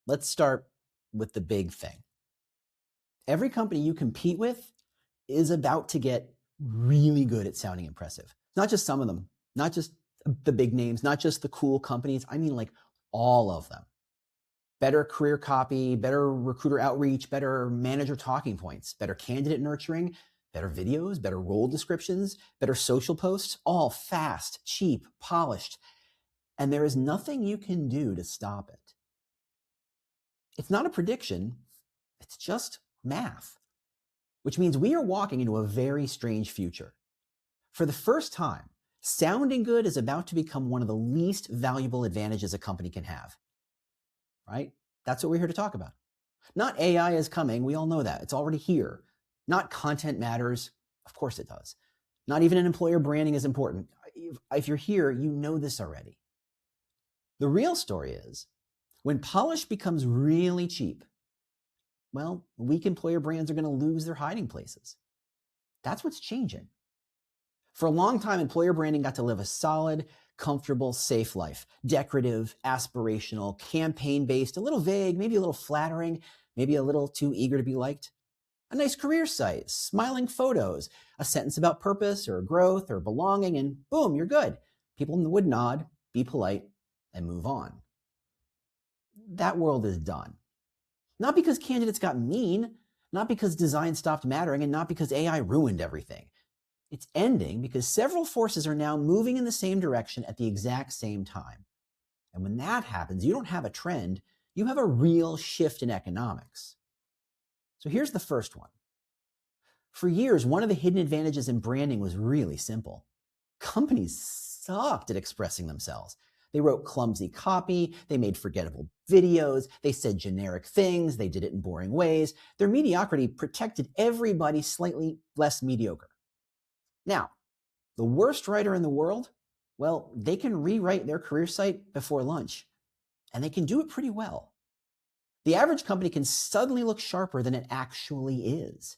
Let's start with the big thing. Every company you compete with is about to get really good at sounding impressive. Not just some of them, not just the big names, not just the cool companies. I mean, like all of them. Better career copy, better recruiter outreach, better manager talking points, better candidate nurturing, better videos, better role descriptions, better social posts, all fast, cheap, polished. And there is nothing you can do to stop it. It's not a prediction, it's just math, which means we are walking into a very strange future. For the first time, sounding good is about to become one of the least valuable advantages a company can have, right? That's what we're here to talk about. Not AI is coming, we all know that, it's already here. Not content matters, of course it does. Not even an employer branding is important. If you're here, you know this already. The real story is, when polish becomes really cheap, well, weak employer brands are going to lose their hiding places. That's what's changing. For a long time, employer branding got to live a solid, comfortable, safe life. Decorative, aspirational, campaign-based, a little vague, maybe a little flattering, maybe a little too eager to be liked. A nice career site, smiling photos, a sentence about purpose or growth or belonging, and boom, you're good. People would nod, be polite, and move on. That world is done. Not because candidates got mean, not because design stopped mattering, and not because AI ruined everything. It's ending because several forces are now moving in the same direction at the exact same time. And when that happens, you don't have a trend, you have a real shift in economics. So here's the first one. For years, one of the hidden advantages in branding was really simple. Companies sucked at expressing themselves. They wrote clumsy copy, they made forgettable videos, they said generic things, they did it in boring ways. Their mediocrity protected everybody slightly less mediocre. Now, the worst writer in the world, well, they can rewrite their career site before lunch, and they can do it pretty well. The average company can suddenly look sharper than it actually is.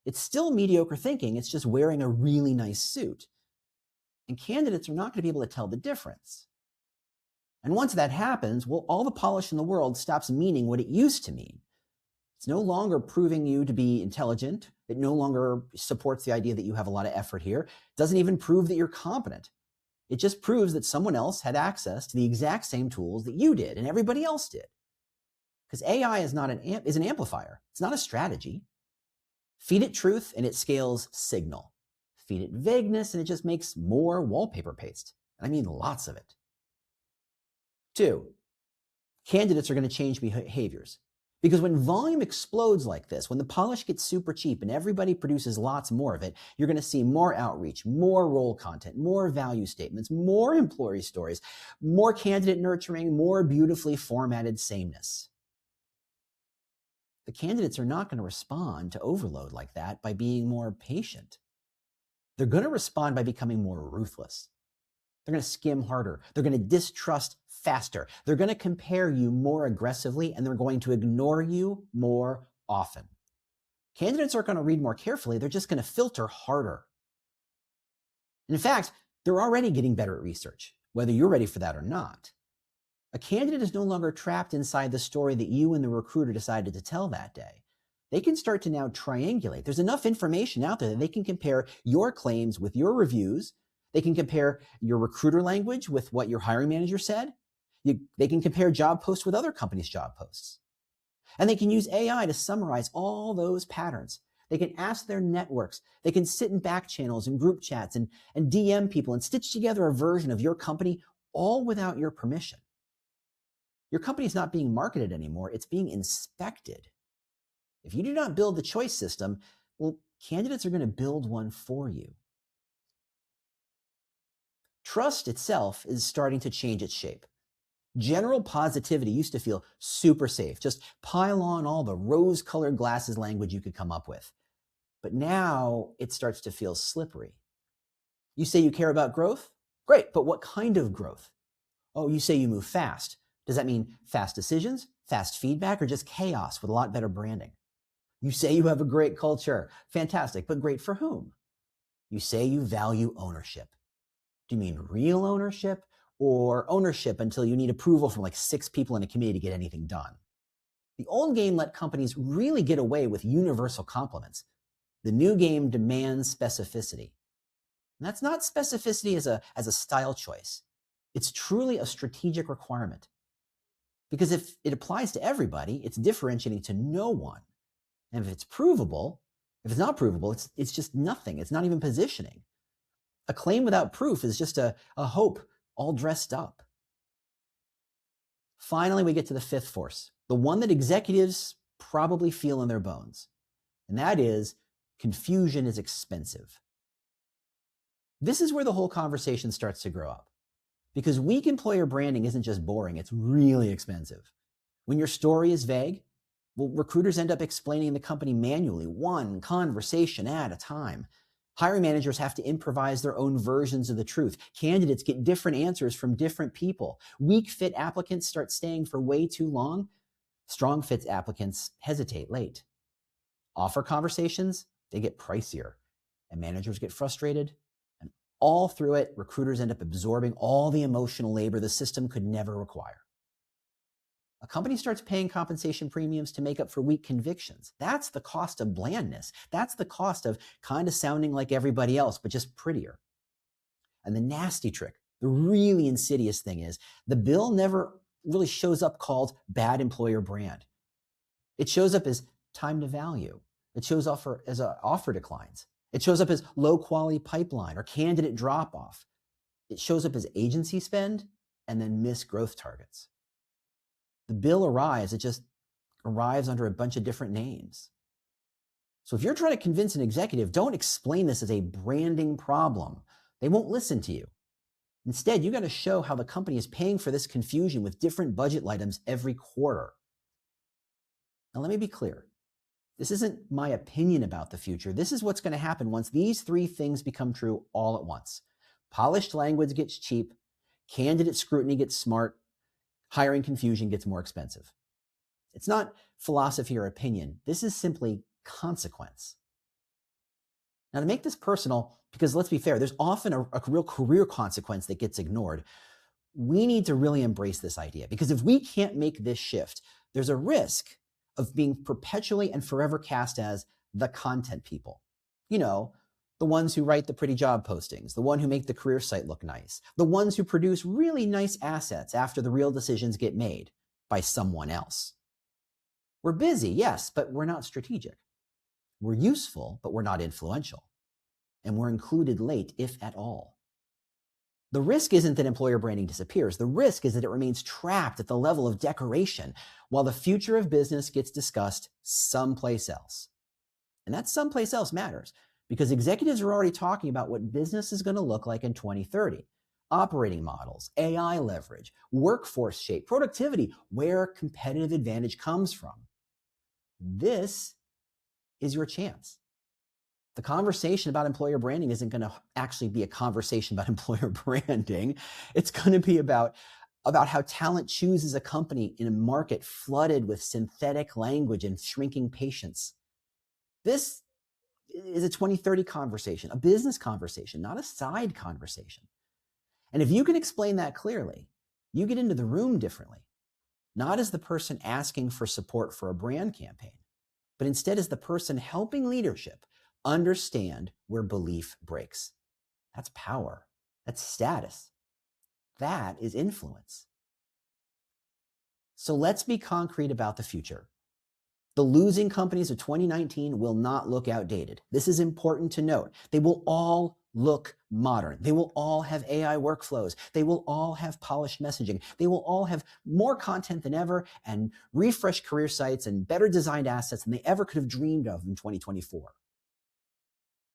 It's still mediocre thinking, it's just wearing a really nice suit. And candidates are not going to be able to tell the difference. And once that happens, well, all the polish in the world stops meaning what it used to mean. It's no longer proving you to be intelligent. It no longer supports the idea that you have a lot of effort here. It doesn't even prove that you're competent. It just proves that someone else had access to the exact same tools that you did and everybody else did. Because AI is an amplifier. It's not a strategy. Feed it truth and it scales signal. Feed it vagueness and it just makes more wallpaper paste. I mean, lots of it. 2, candidates are going to change behaviors. Because when volume explodes like this, when the polish gets super cheap and everybody produces lots more of it, you're going to see more outreach, more role content, more value statements, more employee stories, more candidate nurturing, more beautifully formatted sameness. The candidates are not going to respond to overload like that by being more patient. They're going to respond by becoming more ruthless. They're going to skim harder. They're going to distrust faster. They're going to compare you more aggressively, and they're going to ignore you more often. Candidates aren't going to read more carefully. They're just going to filter harder. In fact, they're already getting better at research, whether you're ready for that or not. A candidate is no longer trapped inside the story that you and the recruiter decided to tell that day. They can start to now triangulate. There's enough information out there that they can compare your claims with your reviews. They can compare your recruiter language with what your hiring manager said. They can compare job posts with other companies' job posts. And they can use AI to summarize all those patterns. They can ask their networks. They can sit in back channels and group chats and DM people and stitch together a version of your company, all without your permission. Your company is not being marketed anymore. It's being inspected. If you do not build the choice system, well, candidates are going to build one for you. Trust itself is starting to change its shape. General positivity used to feel super safe. Just pile on all the rose-colored glasses language you could come up with. But now it starts to feel slippery. You say you care about growth? Great, but what kind of growth? Oh, you say you move fast. Does that mean fast decisions, fast feedback, or just chaos with a lot better branding? You say you have a great culture. Fantastic, but great for whom? You say you value ownership. Do you mean real ownership or ownership until you need approval from like 6 people in a committee to get anything done? The old game let companies really get away with universal compliments. The new game demands specificity. And that's not specificity as a style choice. It's truly a strategic requirement. Because if it applies to everybody, it's differentiating to no one. And if it's provable, if it's not provable, it's just nothing. It's not even positioning. A claim without proof is just a hope all dressed up. Finally, we get to the fifth force, the one that executives probably feel in their bones. And that is confusion is expensive. This is where the whole conversation starts to grow up. Because weak employer branding isn't just boring, it's really expensive. When your story is vague, well, recruiters end up explaining the company manually, one conversation at a time. Hiring managers have to improvise their own versions of the truth. Candidates get different answers from different people. Weak fit applicants start staying for way too long. Strong fit applicants hesitate late. Offer conversations, they get pricier, and managers get frustrated. And all through it, recruiters end up absorbing all the emotional labor the system could never require. A company starts paying compensation premiums to make up for weak convictions. That's the cost of blandness. That's the cost of kind of sounding like everybody else, but just prettier. And the nasty trick, the really insidious thing is the bill never really shows up called bad employer brand. It shows up as time to value. It shows up as offer declines. It shows up as low quality pipeline or candidate drop off. It shows up as agency spend and then missed growth targets. The bill arrives, it just arrives under a bunch of different names. So if you're trying to convince an executive, don't explain this as a branding problem. They won't listen to you. Instead, you got to show how the company is paying for this confusion with different budget items every quarter. Now, let me be clear. This isn't my opinion about the future. This is what's going to happen once these three things become true all at once. Polished language gets cheap, candidate scrutiny gets smart, hiring confusion gets more expensive. It's not philosophy or opinion. This is simply consequence. Now, to make this personal, because let's be fair, there's often a real career consequence that gets ignored. We need to really embrace this idea, because if we can't make this shift, there's a risk of being perpetually and forever cast as the content people. You know, the ones who write the pretty job postings, the one who make the career site look nice, the ones who produce really nice assets after the real decisions get made by someone else. We're busy, yes, but we're not strategic. We're useful, but we're not influential. And we're included late, if at all. The risk isn't that employer branding disappears. The risk is that it remains trapped at the level of decoration while the future of business gets discussed someplace else. And that someplace else matters, because executives are already talking about what business is going to look like in 2030. Operating models, AI leverage, workforce shape, productivity, where competitive advantage comes from. This is your chance. The conversation about employer branding isn't going to actually be a conversation about employer branding. It's going to be about how talent chooses a company in a market flooded with synthetic language and shrinking patience. This is a 2030 conversation, a business conversation, not a side conversation. And if you can explain that clearly, you get into the room differently, not as the person asking for support for a brand campaign, but instead as the person helping leadership understand where belief breaks. That's power. That's status. That is influence. So let's be concrete about the future. The losing companies of 2019 will not look outdated. This is important to note. They will all look modern. They will all have AI workflows. They will all have polished messaging. They will all have more content than ever and refreshed career sites and better designed assets than they ever could have dreamed of in 2024.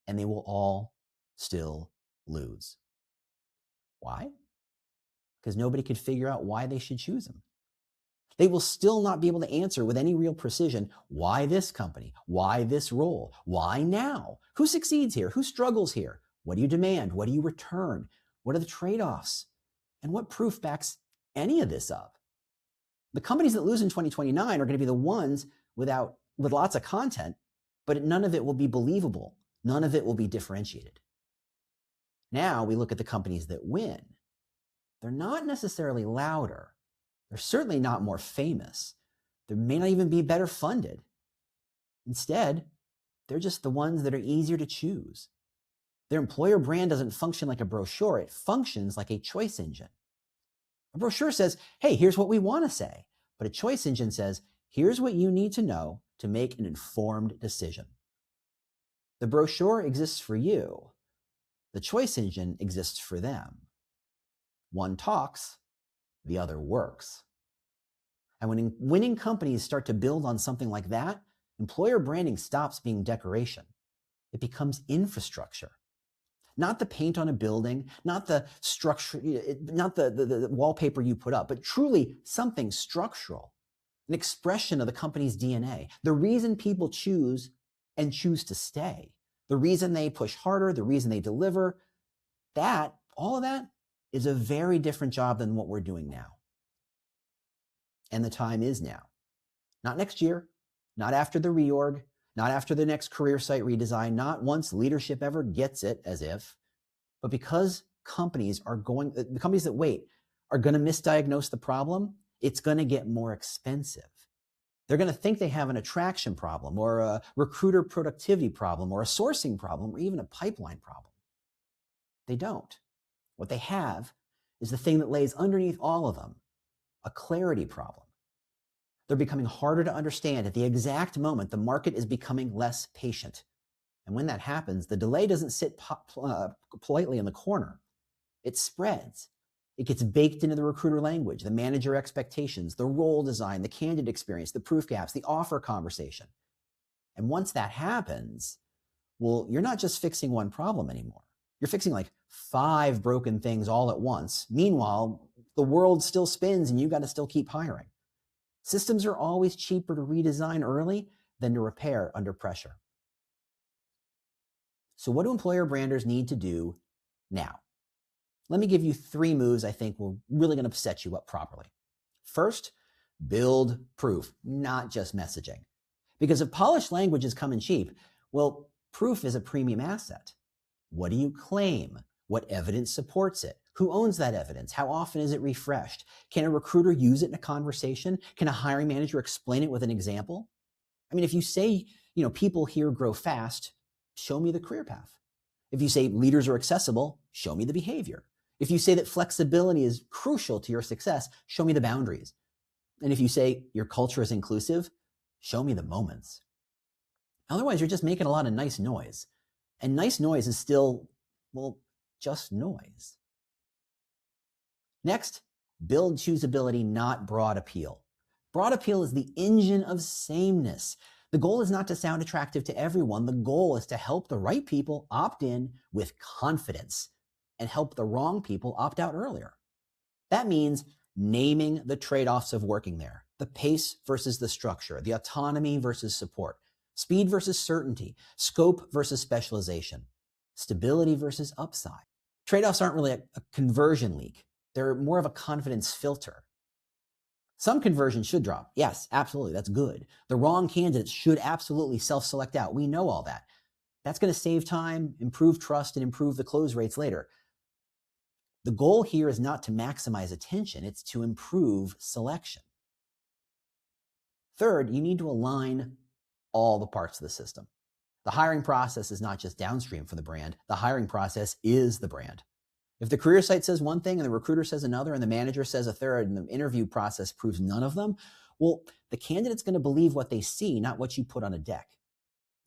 And they will all still lose. Why? Because nobody could figure out why they should choose them. They will still not be able to answer with any real precision, why this company? Why this role? Why now? Who succeeds here? Who struggles here? What do you demand? What do you return? What are the trade-offs? And what proof backs any of this up? The companies that lose in 2029 are going to be the ones with lots of content, but none of it will be believable. None of it will be differentiated. Now we look at the companies that win. They're not necessarily louder. They're certainly not more famous. They may not even be better funded. Instead, they're just the ones that are easier to choose. Their employer brand doesn't function like a brochure. It functions like a choice engine. A brochure says, hey, here's what we want to say. But a choice engine says, here's what you need to know to make an informed decision. The brochure exists for you. The choice engine exists for them. One talks, the other works. And when winning companies start to build on something like that, employer branding stops being decoration. It becomes infrastructure. Not the paint on a building, not the structure, not the wallpaper you put up, but truly something structural, an expression of the company's DNA. The reason people choose and choose to stay, the reason they push harder, the reason they deliver, all of that is a very different job than what we're doing now. And the time is now. Not next year, not after the reorg, not after the next career site redesign, not once leadership ever gets it, as if, but because the companies that wait are going to misdiagnose the problem, it's going to get more expensive. They're going to think they have an attraction problem or a recruiter productivity problem or a sourcing problem or even a pipeline problem. They don't. What they have is the thing that lays underneath all of them, a clarity problem. They're becoming harder to understand at the exact moment the market is becoming less patient. And when that happens, the delay doesn't sit politely in the corner. It spreads. It gets baked into the recruiter language, the manager expectations, the role design, the candidate experience, the proof gaps, the offer conversation. And once that happens, well, you're not just fixing one problem anymore. You're fixing like 5 broken things all at once. Meanwhile, the world still spins and you got to still keep hiring. Systems are always cheaper to redesign early than to repair under pressure. So what do employer branders need to do now? Let me give you 3 moves I think will really going to set you up properly. First, build proof, not just messaging. Because if polished language is coming cheap, well, proof is a premium asset. What do you claim? What evidence supports it? Who owns that evidence? How often is it refreshed? Can a recruiter use it in a conversation? Can a hiring manager explain it with an example? I mean, if you say, people here grow fast, show me the career path. If you say leaders are accessible, show me the behavior. If you say that flexibility is crucial to your success, show me the boundaries. And if you say your culture is inclusive, show me the moments. Otherwise, you're just making a lot of nice noise. And nice noise is still, just noise. Next, build choosability, not broad appeal. Broad appeal is the engine of sameness. The goal is not to sound attractive to everyone. The goal is to help the right people opt in with confidence and help the wrong people opt out earlier. That means naming the trade-offs of working there, the pace versus the structure, the autonomy versus support, speed versus certainty, scope versus specialization, stability versus upside. Trade-offs aren't really a conversion leak. They're more of a confidence filter. Some conversion should drop. Yes, absolutely. That's good. The wrong candidates should absolutely self-select out. We know all that. That's going to save time, improve trust, and improve the close rates later. The goal here is not to maximize attention. It's to improve selection. Third, you need to align all the parts of the system. The hiring process is not just downstream from the brand. The hiring process is the brand. If the career site says one thing and the recruiter says another and the manager says a third and the interview process proves none of them, well, the candidate's going to believe what they see, not what you put on a deck.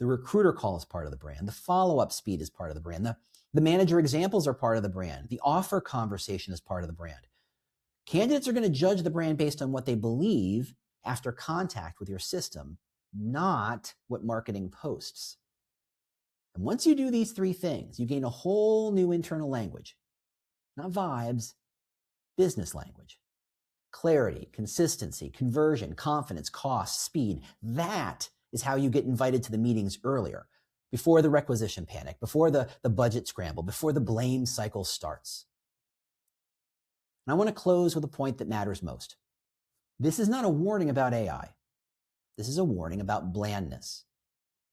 The recruiter call is part of the brand. The follow-up speed is part of the brand. The manager examples are part of the brand. The offer conversation is part of the brand. Candidates are going to judge the brand based on what they believe after contact with your system, not what marketing posts. And once you do these 3 things, you gain a whole new internal language. Not vibes, business language. Clarity, consistency, conversion, confidence, cost, speed. That is how you get invited to the meetings earlier, before the requisition panic, before the budget scramble, before the blame cycle starts. And I want to close with a point that matters most. This is not a warning about AI. This is a warning about blandness.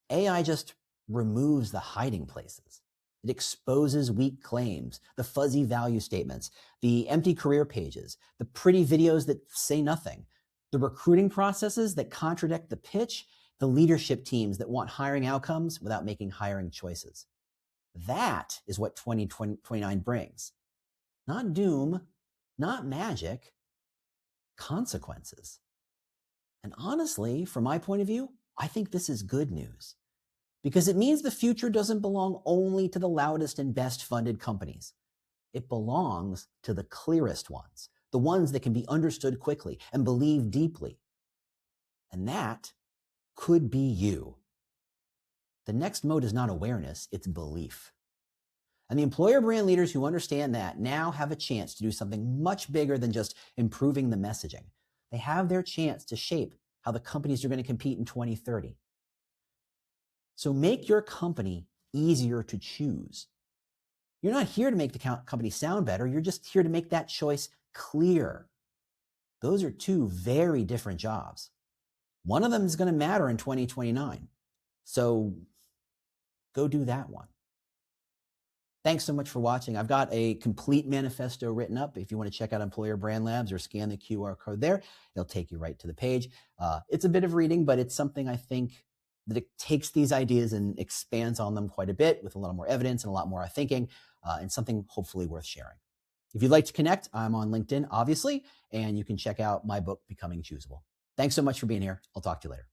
AI just removes the hiding places. It exposes weak claims, the fuzzy value statements, the empty career pages, the pretty videos that say nothing. the recruiting processes that contradict the pitch, the leadership teams that want hiring outcomes without making hiring choices. That is what 2029 brings. Not doom, not magic, consequences. And honestly, from my point of view, I think this is good news because it means the future doesn't belong only to the loudest and best funded companies. It belongs to the clearest ones, the ones that can be understood quickly and believed deeply. And that could be you. The next mode is not awareness, it's belief. And the employer brand leaders who understand that now have a chance to do something much bigger than just improving the messaging. They have their chance to shape how the companies are going to compete in 2030. So make your company easier to choose. You're not here to make the company sound better. You're just here to make that choice clear. Those are two very different jobs. One of them is going to matter in 2029. So go do that one. Thanks so much for watching. I've got a complete manifesto written up. If you want to check out Employer Brand Labs or scan the QR code there, it'll take you right to the page. It's a bit of reading, but it's something I think that it takes these ideas and expands on them quite a bit with a lot more evidence and a lot more thinking, and something hopefully worth sharing. If you'd like to connect, I'm on LinkedIn, obviously, and you can check out my book, Becoming Choosable. Thanks so much for being here. I'll talk to you later.